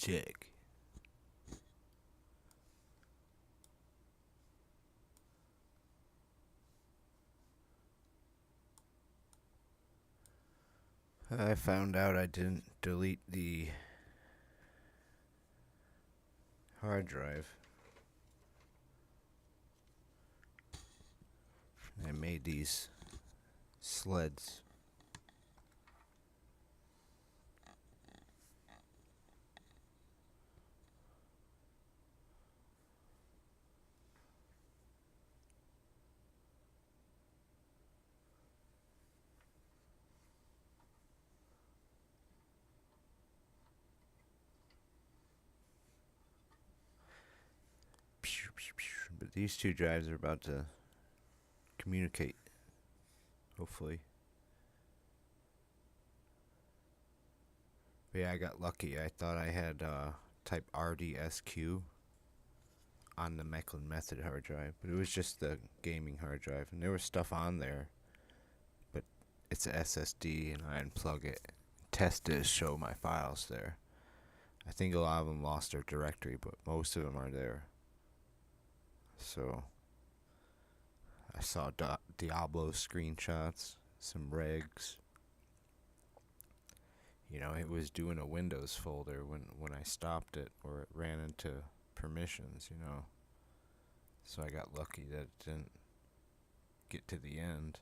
Check. I found out I didn't delete the hard drive. I made these sleds. But these two drives are about to communicate, hopefully. But yeah, I got lucky. I thought I had type RDSQ on the MeKLiN method hard drive, but it was just the gaming hard drive, and there was stuff on there, but it's a SSD, and I unplug it. Testdisk show my files there. I think a lot of them lost their directory, but most of them are there. So I saw Diablo screenshots, some regs. You know, it was doing a Windows folder when I stopped it, or it ran into permissions, you know. So I got lucky that it didn't get to the end.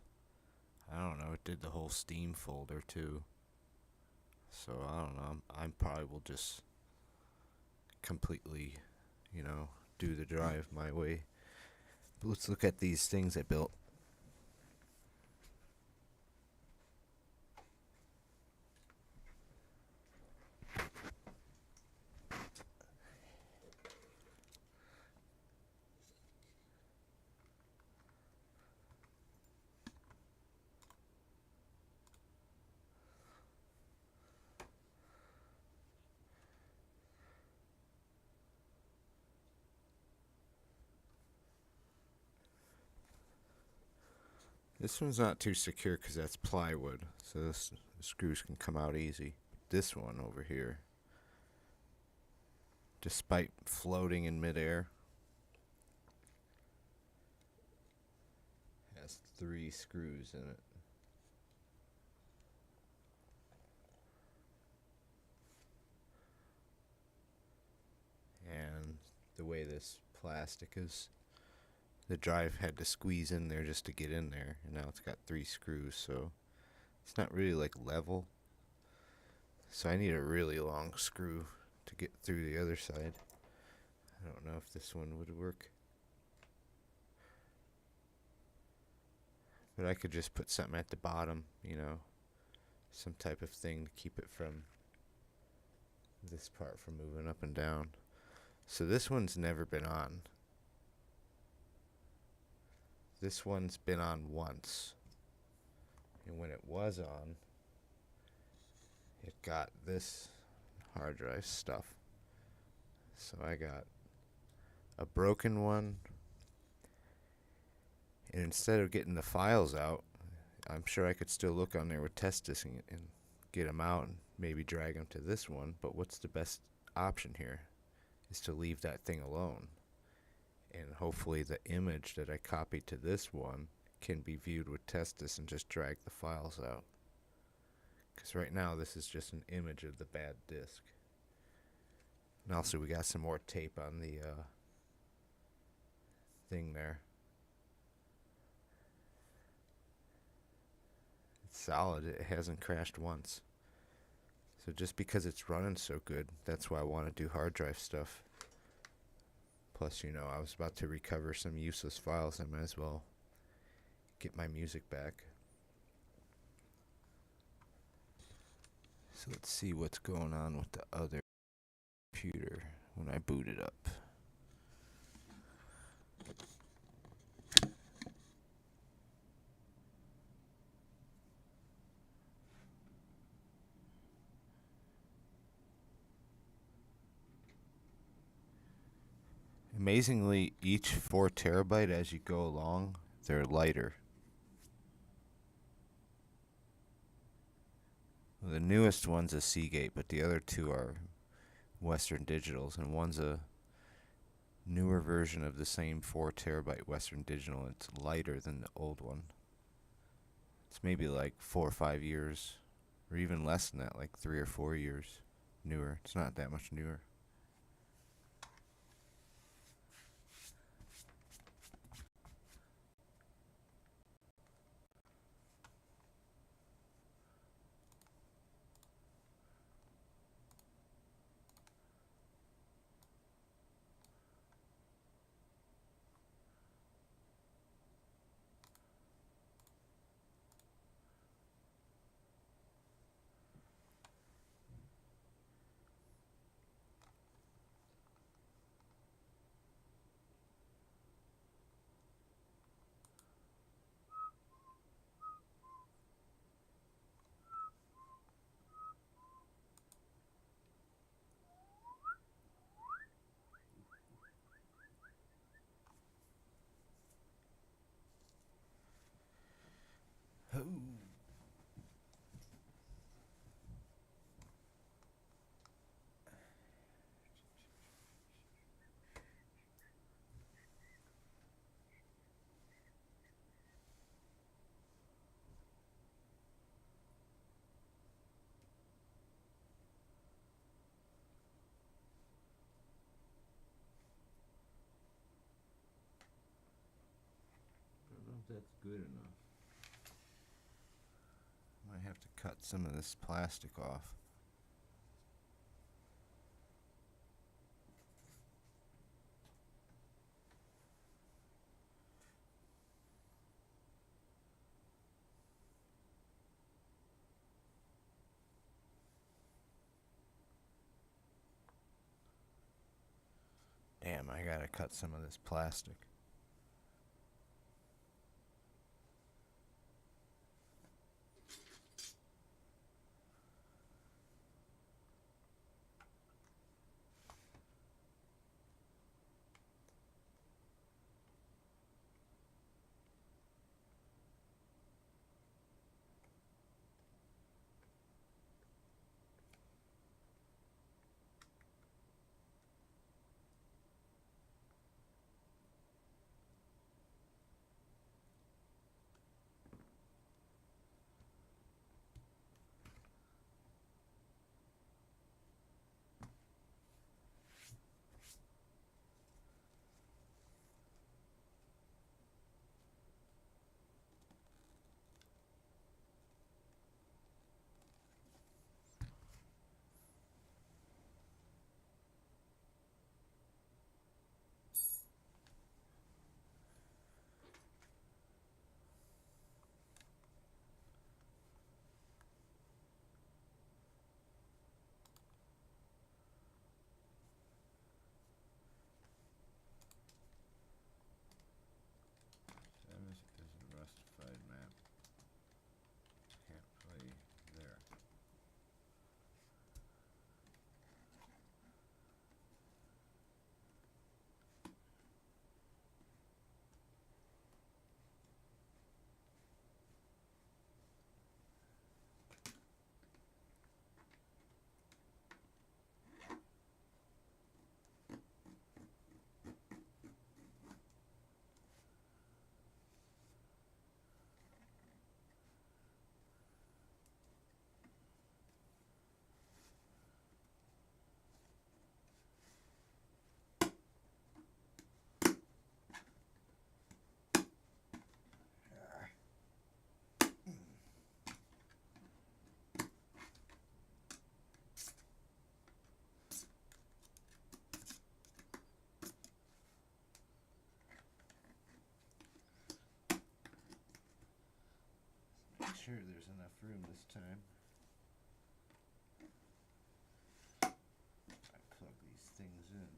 I don't know, it did the whole Steam folder too. So I don't know, I probably will just completely, you know, do the drive my way. But let's look at these things I built. This one's not too secure because that's plywood, so the screws can come out easy. This one over here, despite floating in midair, has 3 screws in it. And the way this plastic is, the drive had to squeeze in there just to get in there, and now it's got 3 screws, so it's not really like level. So I need a really long screw to get through the other side. I don't know if this one would work. But I could just put something at the bottom, you know, some type of thing to keep it from this part from moving up and down. So this one's never been on. This one's been on once. And when it was on, it got this hard drive stuff. So I got a broken one. And instead of getting the files out, I'm sure I could still look on there with test disk and get them out and maybe drag them to this one. But what's the best option here is to leave that thing alone. And hopefully the image that I copied to this one can be viewed with test disk and just drag the files out. Because right now this is just an image of the bad disk. And also we got some more tape on the thing there. It's solid, it hasn't crashed once. So just because it's running so good, that's why I want to do hard drive stuff. Plus, you know, I was about to recover some useless files. I might as well get my music back. So let's see what's going on with the other computer when I boot it up. Amazingly, each 4 terabyte as you go along, they're lighter. The newest one's a Seagate, but the other 2 are Western Digitals, and one's a newer version of the same 4 terabyte Western Digital. It's lighter than the old one. It's maybe like 4 or 5 years, or even less than that, like 3 or 4 years newer. It's not that much newer. I don't know if that's good enough. Might have to cut some of this plastic off. Damn, I gotta cut some of this plastic. Is a rustified map. Can't play there. Make sure there's enough room this time. I plug these things in.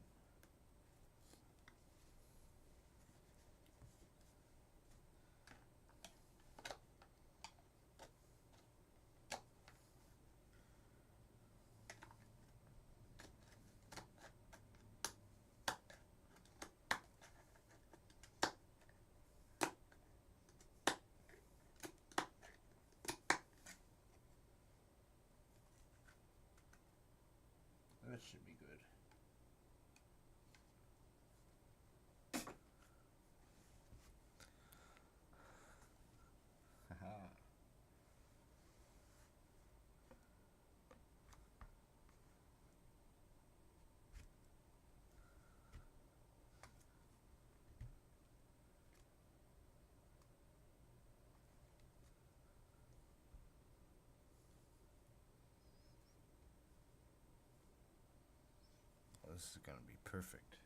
this is gonna be perfect.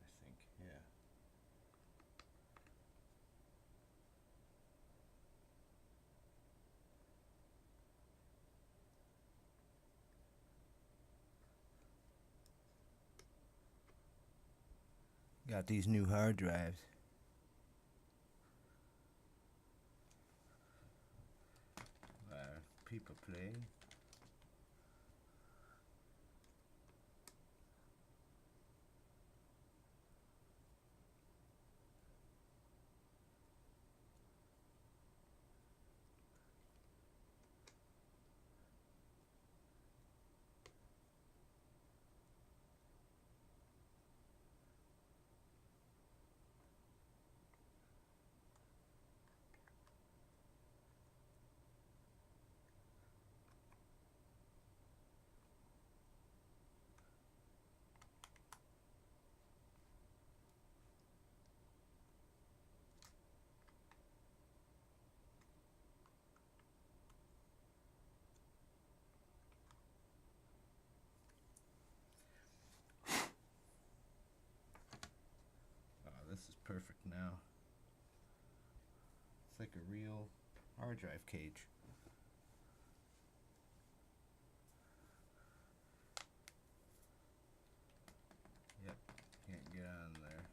I think, yeah. Got these new hard drives. People play. This is perfect now. It's like a real hard drive cage. Yep, can't get on there.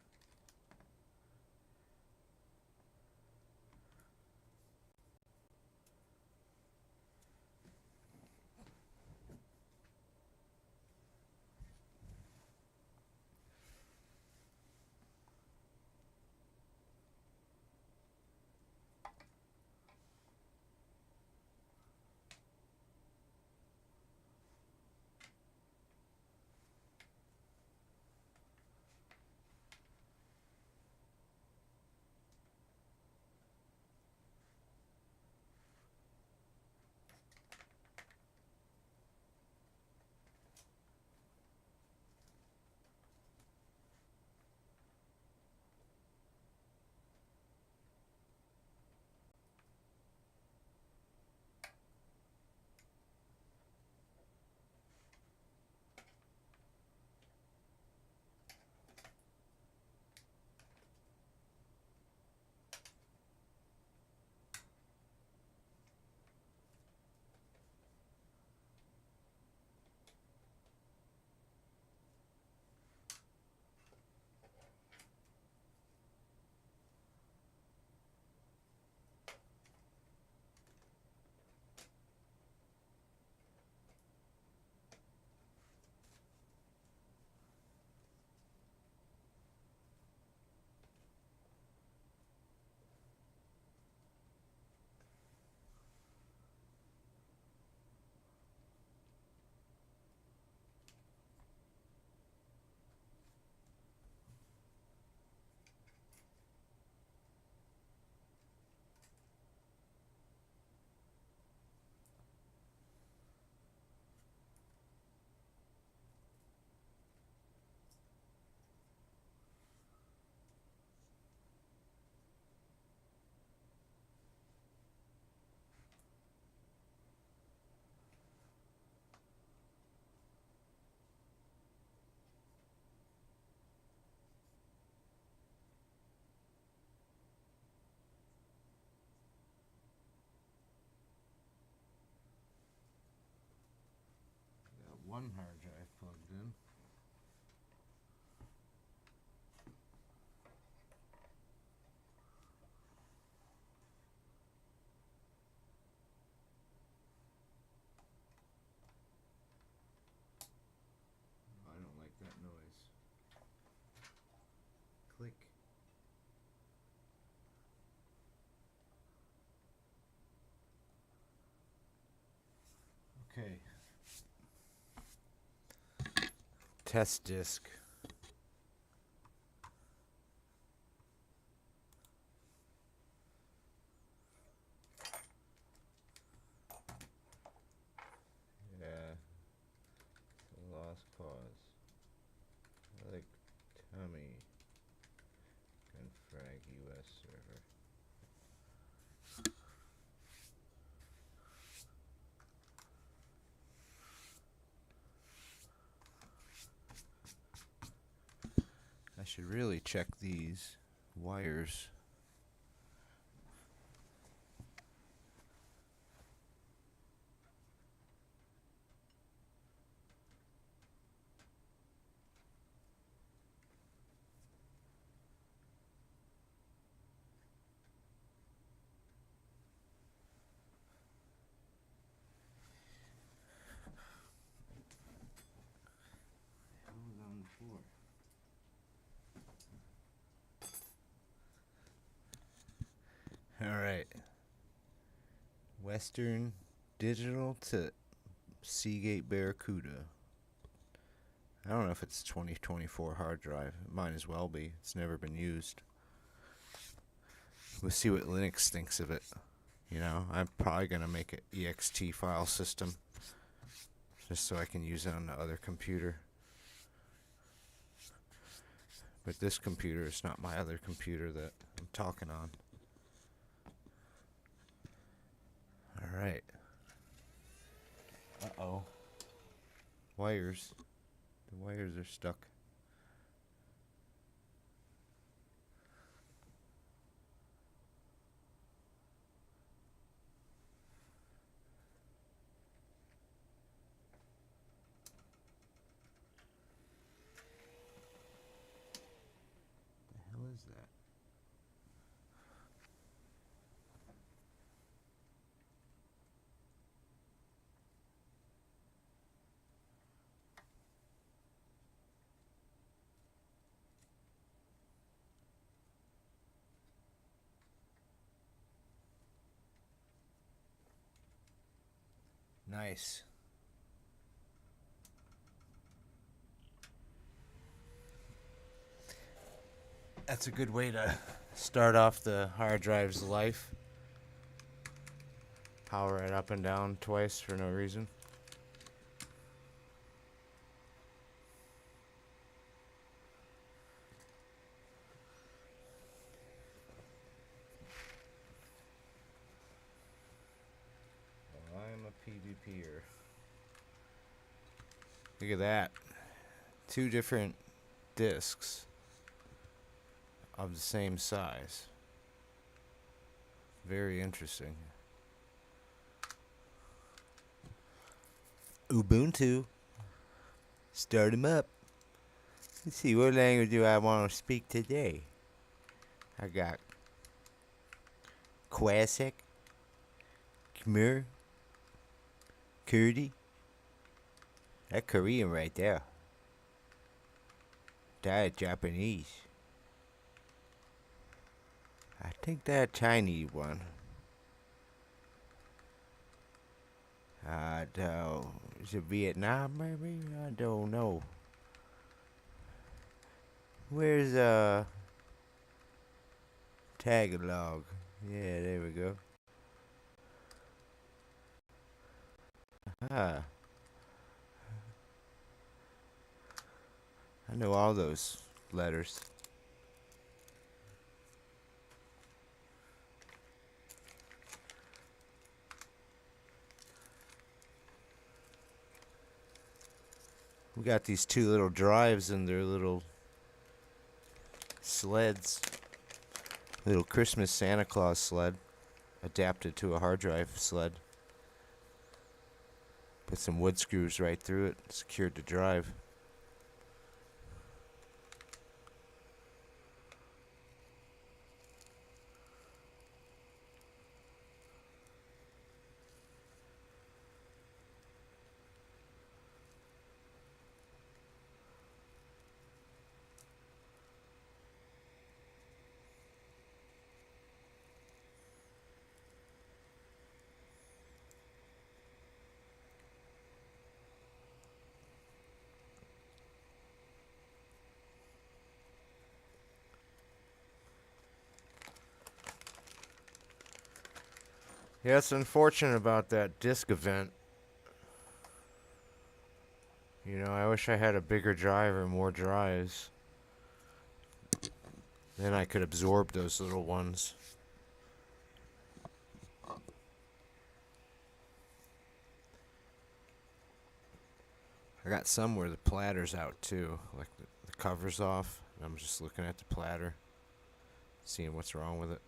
Got one hard drive plugged in. I don't like that noise. Click. Okay. Test disk. Yeah. Lost cause. I like Tommy. Confrag US server. should really check these wires. On the floor. All right. Western Digital to Seagate Barracuda. I don't know if it's 2024 hard drive. It might as well be. It's never been used. We'll see what Linux thinks of it. You know, I'm probably going to make an ext file system just so I can use it on the other computer. But this computer is not my other computer that I'm talking on. Alright. Uh-oh. Wires. The wires are stuck. The hell is that? Nice. That's a good way to start off the hard drive's life. Power it up and down twice for no reason. Well, I'm a PvPer. Look at that. 2 different discs of the same size. Very interesting. Ubuntu. Start him up. Let's see, what language do I want to speak today? I got Classic, Khmer, Kurdi. That Korean right there. That Japanese. I think that Chinese one. Is it Vietnam maybe? I don't know. Where's Tagalog? Yeah, there we go. Ah. I know all those letters. We got these 2 little drives in their little sleds. Little Christmas Santa Claus sled adapted to a hard drive sled. Put some wood screws right through it, secured the drive. Yeah, it's unfortunate about that disk event. You know, I wish I had a bigger drive or more drives. Then I could absorb those little ones. I got some where the platter's out too, like the cover's off. I'm just looking at the platter, seeing what's wrong with it.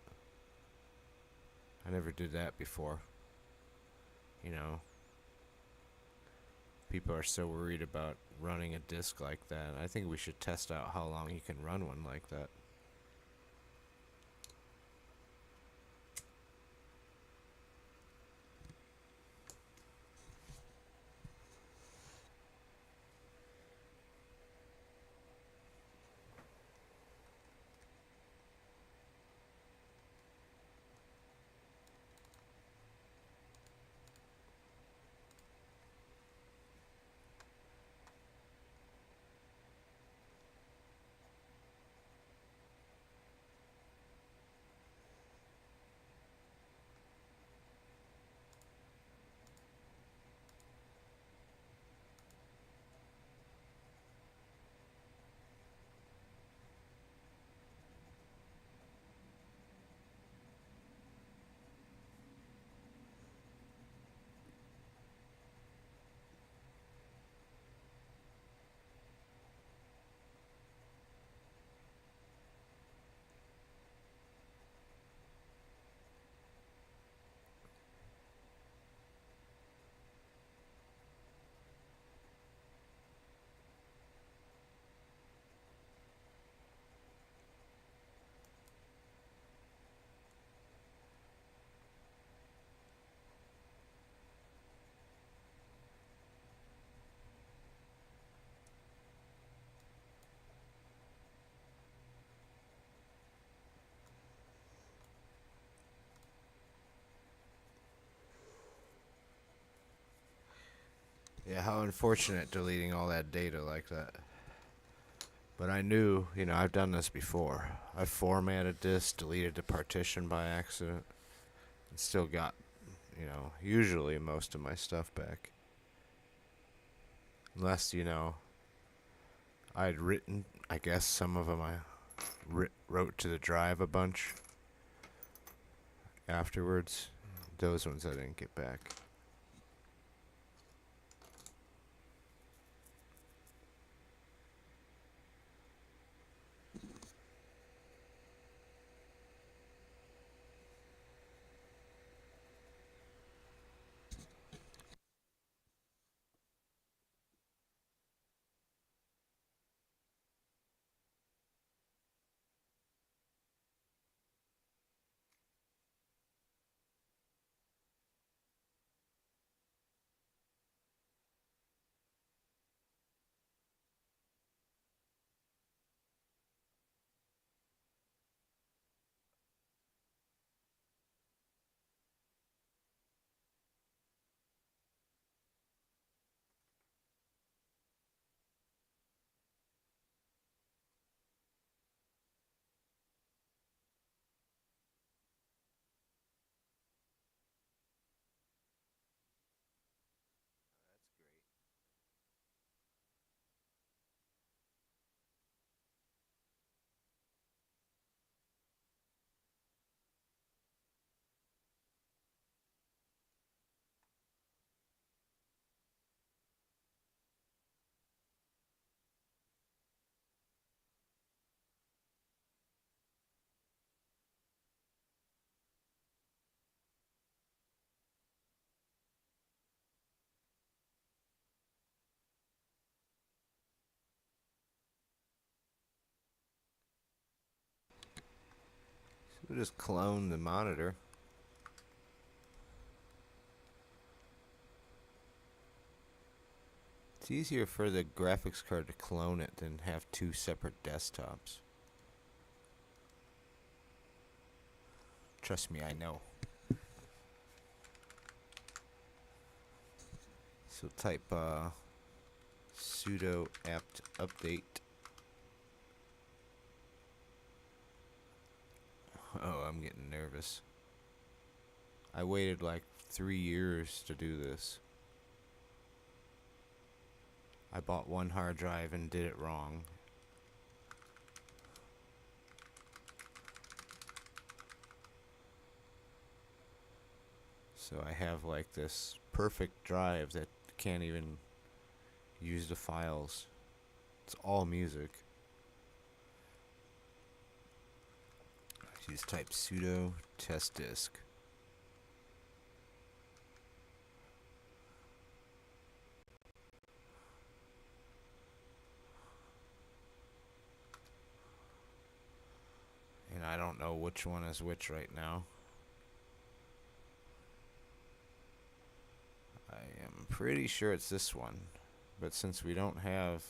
I never did that before. You know, people are so worried about running a disk like that. I think we should test out how long you can run one like that. Yeah, how unfortunate deleting all that data like that. But I knew, I've done this before. I formatted this, deleted the partition by accident, and still got, usually most of my stuff back. Unless, I'd written, I guess some of them I wrote to the drive a bunch afterwards. Those ones I didn't get back. So we'll just clone the monitor. It's easier for the graphics card to clone it than have two separate desktops. Trust me, I know. So type sudo apt update. Oh, I'm getting nervous. I waited like 3 years to do this. I bought one hard drive and did it wrong. So I have like this perfect drive that can't even use the files. It's all music. You just type sudo testdisk. And I don't know which one is which right now. I am pretty sure it's this one. But since we don't have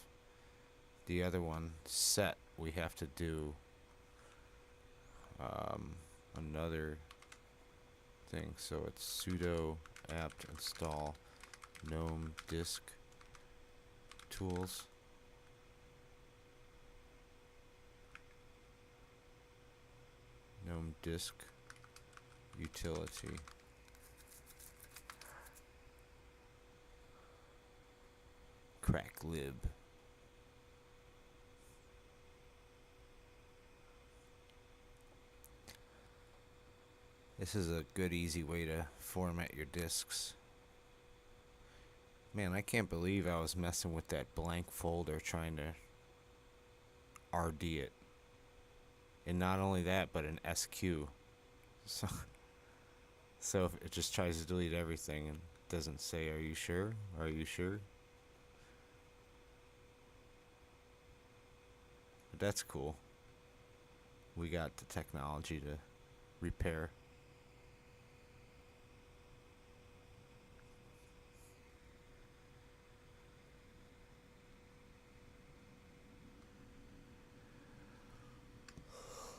the other one set, we have to do another thing. So it's sudo apt install gnome disk tools. Gnome disk utility. Crack lib. This is a good easy way to format your disks. Man, I can't believe I was messing with that blank folder trying to RD it. And not only that, but an SQ. So if it just tries to delete everything and doesn't say, are you sure? Are you sure? But that's cool. We got the technology to repair.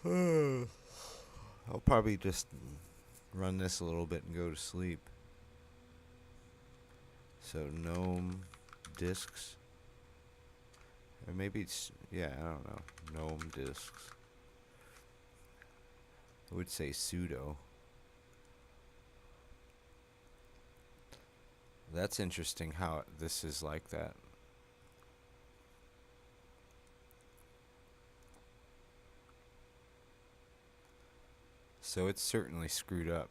I'll probably just run this a little bit and go to sleep. So gnome disks, or maybe it's, yeah, I don't know, gnome disks. I would say sudo. That's interesting how this is like that. So it's certainly screwed up,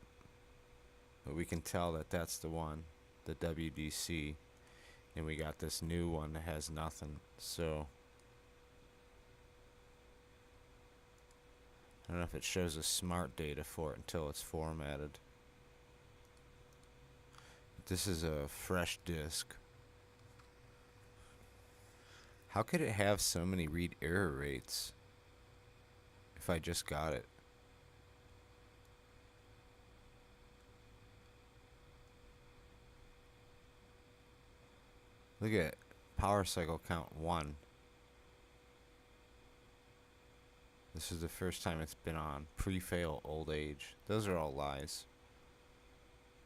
but we can tell that that's the one, the WDC, and we got this new one that has nothing. So I don't know if it shows us smart data for it until it's formatted. This is a fresh disk. How could it have so many read error rates if I just got it? Look at power cycle count 1. This is the first time it's been on. Pre-fail old age. Those are all lies.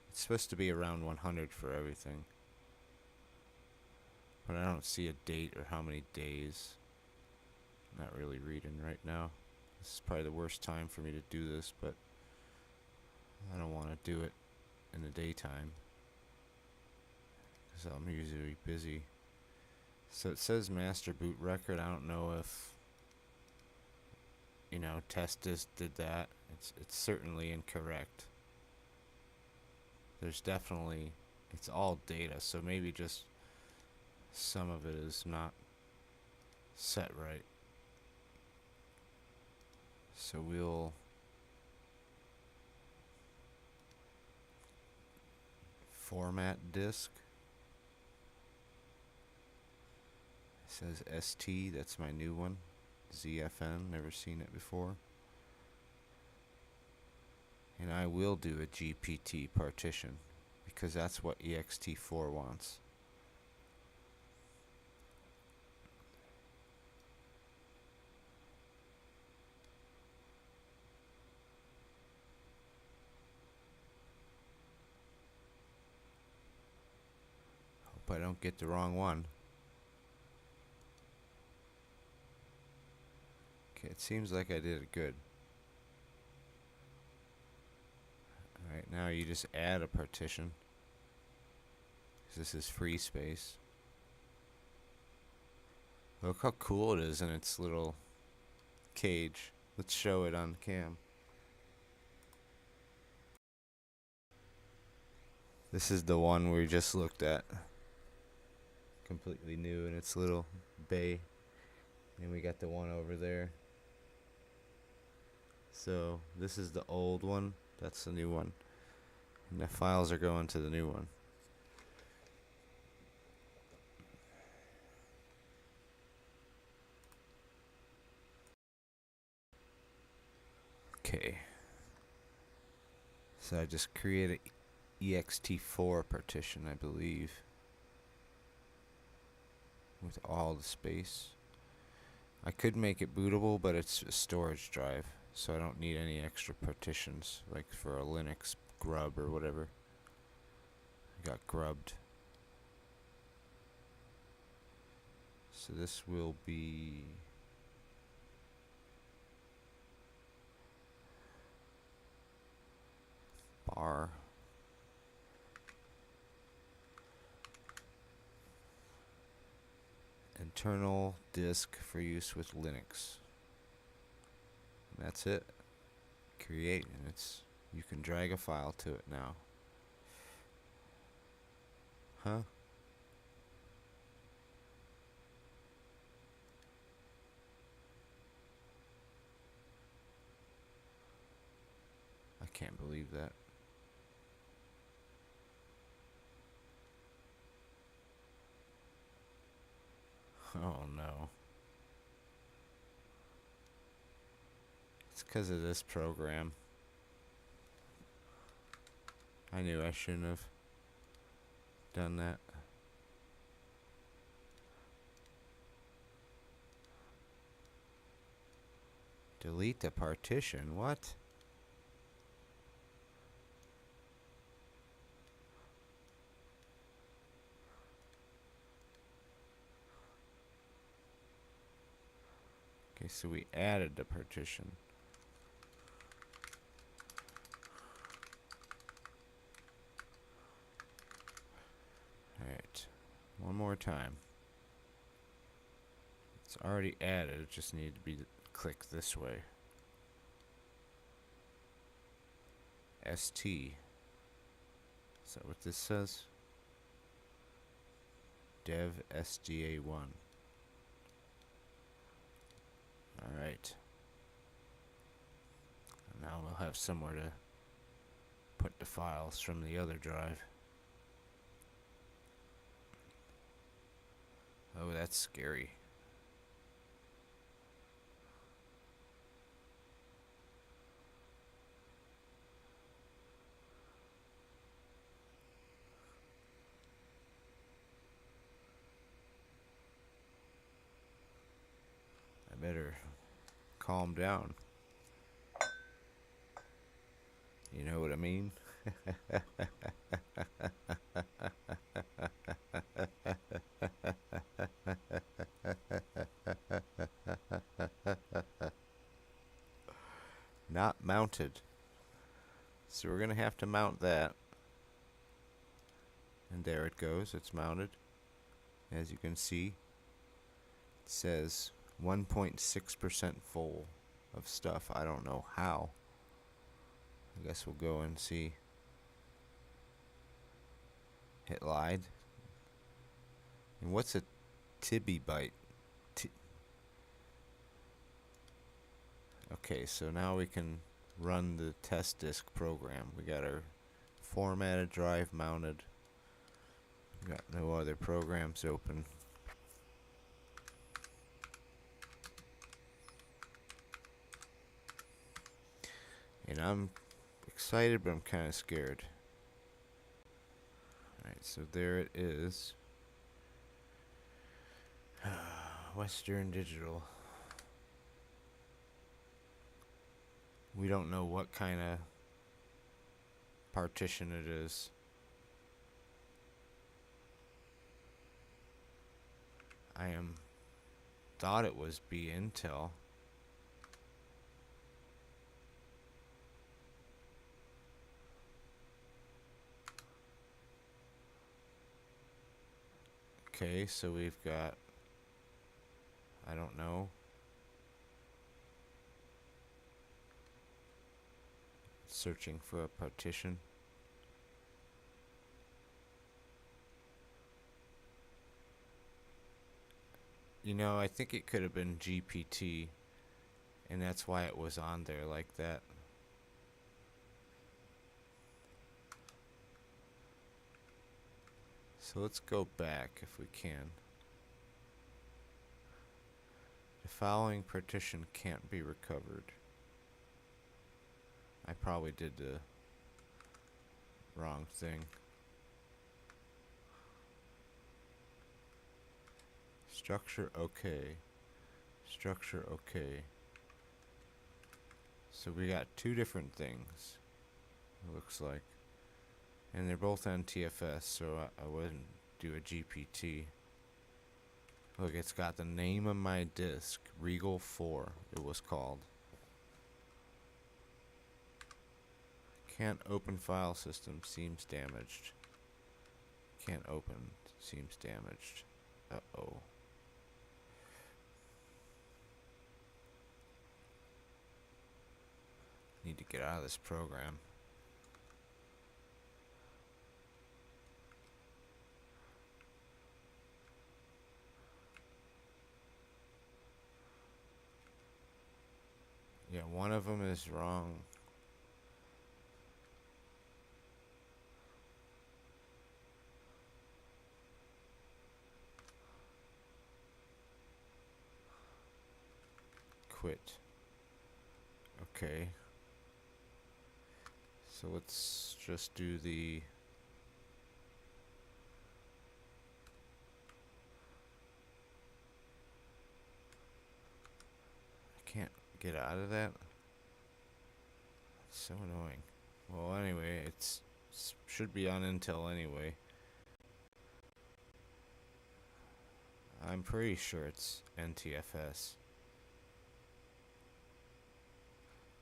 It's supposed to be around 100 for everything. But I don't see a date or how many days. I'm not really reading right now. This is probably the worst time for me to do this, but I don't want to do it in the daytime, because I'm usually busy. So it says master boot record. I don't know if, you know, testdisk did that. It's certainly incorrect. There's definitely, it's all data, so maybe just some of it is not set right. So we'll format disk. It says ST, that's my new one. ZFN, never seen it before. And I will do a GPT partition, because that's what ext4 wants. Hope I don't get the wrong one. Okay, it seems like I did it good. Alright, now you just add a partition, because this is free space. Look how cool it is in its little cage. Let's show it on cam. This is the one we just looked at. Completely new in its little bay. And we got the one over there. So this is the old one. That's the new one. And the files are going to the new one. Okay. So I just created ext4 partition, I believe, with all the space. I could make it bootable, but it's a storage drive, so I don't need any extra partitions, like for a Linux grub or whatever. I got grubbed. So this will be bar internal disk for use with Linux. And that's it. Create, and you can drag a file to it now. Huh? I can't believe that. Oh no. It's because of this program. I knew I shouldn't have done that. Delete the partition? What? Okay, so we added the partition. Alright, one more time. It's already added, it just needed to be clicked this way. ST. Is that what this says? Dev SDA1. Alright. Now we'll have somewhere to put the files from the other drive. Oh, that's scary. I better calm down. You know what I mean? Not mounted. So we're gonna have to mount that. And there it goes, it's mounted. As you can see, it says 1.6% full of stuff. I don't know how. I guess we'll go and see. Hit lied. And what's a tibby byte? Okay, so now we can run the test disk program. We got our formatted drive mounted. We got no other programs open. And I'm excited, but I'm kind of scared. Alright, so there it is. Western Digital. We don't know what kind of partition it is. Thought it was B Intel. Okay, so we've got, I don't know, searching for a partition. You know, I think it could have been GPT, and that's why it was on there like that. So let's go back if we can. The following partition can't be recovered. I probably did the wrong thing. Structure okay. Structure okay. So we got two different things, it looks like. And they're both NTFS, so I wouldn't do a GPT. Look, it's got the name of my disk, Regal 4, it was called. Can't open file system, seems damaged. Can't open, seems damaged. Uh-oh. Need to get out of this program. Yeah, one of them is wrong. Quit. Okay. So let's just do the... I can't get out of that. It's so annoying. Well, anyway, it's should be on Intel anyway. I'm pretty sure it's NTFS.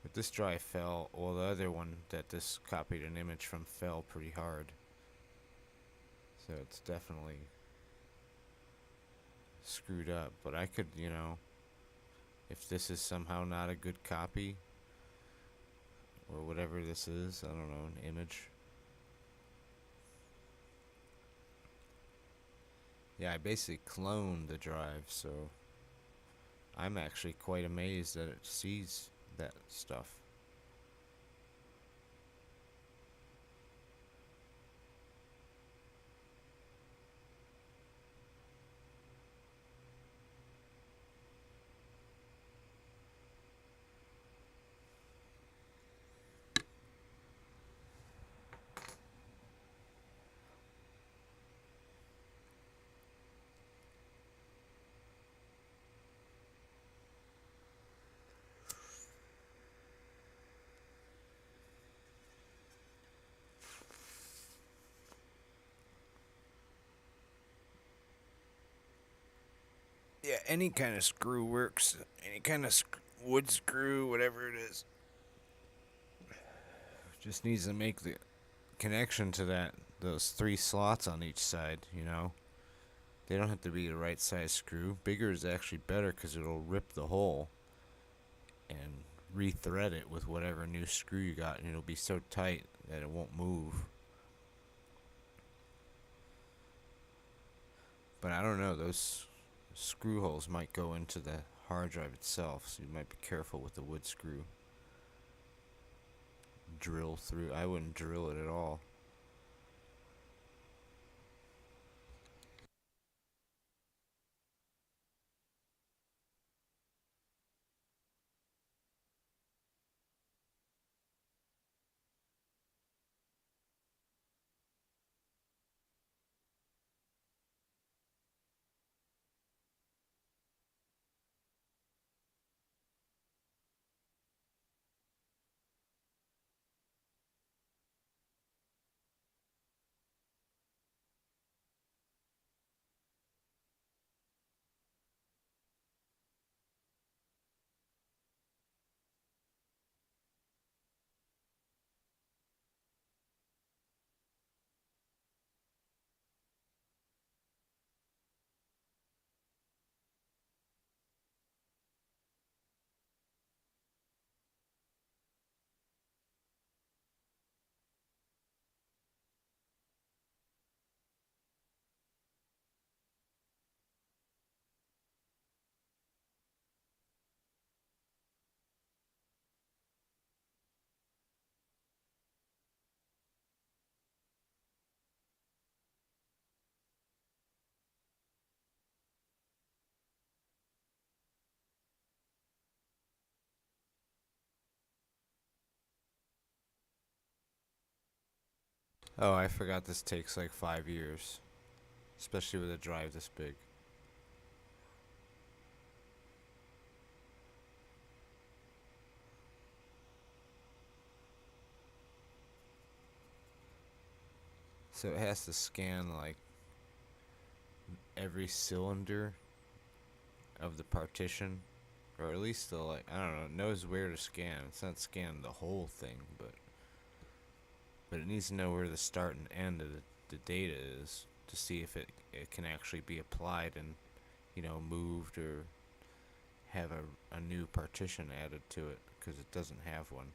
But this drive fell, well, the other one that this copied an image from fell pretty hard. So it's definitely screwed up. But I could, you know, if this is somehow not a good copy, or whatever this is, I don't know, an image. Yeah, I basically cloned the drive, so I'm actually quite amazed that it sees that stuff. Yeah, any kind of screw works. Any kind of wood screw, whatever it is. Just needs to make the connection to those 3 slots on each side, you know. They don't have to be the right size screw. Bigger is actually better because it'll rip the hole and re-thread it with whatever new screw you got, and it'll be so tight that it won't move. But I don't know, those screw holes might go into the hard drive itself, so you might be careful with the wood screw. Drill through. I wouldn't drill it at all. Oh, I forgot this takes like 5 years, especially with a drive this big. So it has to scan like every cylinder of the partition, or at least the like I don't know, it knows where to scan. It's not scanning the whole thing, but it needs to know where the start and end of the data is to see if it can actually be applied and moved or have a new partition added to it because it doesn't have one.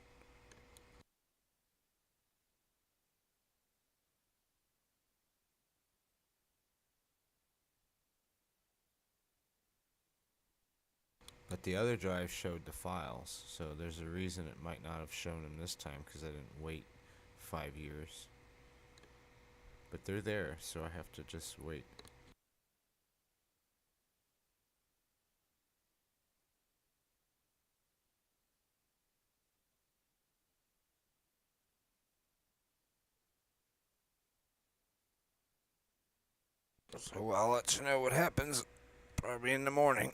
But the other drive showed the files, so there's a reason it might not have shown them this time because I didn't wait 5 years. But they're there, so I have to just wait. So I'll let you know what happens probably in the morning.